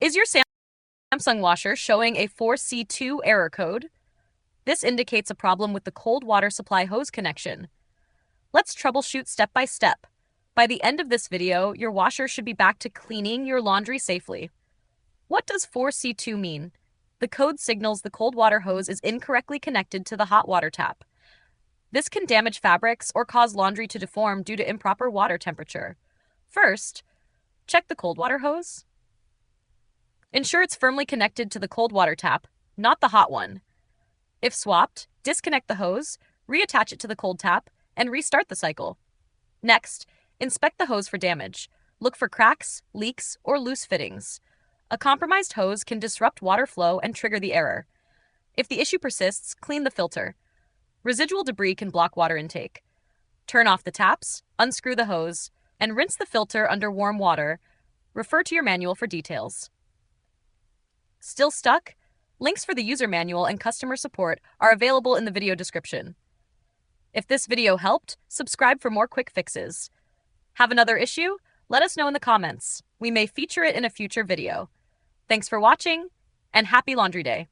Is your Samsung washer showing a 4C2 error code? This indicates a problem with the cold water supply hose connection. Let's troubleshoot step by step. By the end of this video, your washer should be back to cleaning your laundry safely. What does 4C2 mean? The code signals the cold water hose is incorrectly connected to the hot water tap. This can damage fabrics or cause laundry to deform due to improper water temperature. First, check the cold water hose. Ensure it's firmly connected to the cold water tap, not the hot one. If swapped, disconnect the hose, reattach it to the cold tap, and restart the cycle. Next, inspect the hose for damage. Look for cracks, leaks, or loose fittings. A compromised hose can disrupt water flow and trigger the error. If the issue persists, clean the filter. Residual debris can block water intake. Turn off the taps, unscrew the hose, and rinse the filter under warm water. Refer to your manual for details. Still stuck? Links for the user manual and customer support are available in the video description. If this video helped, subscribe for more quick fixes. Have another issue? Let us know in the comments. We may feature it in a future video. Thanks for watching, and happy laundry day!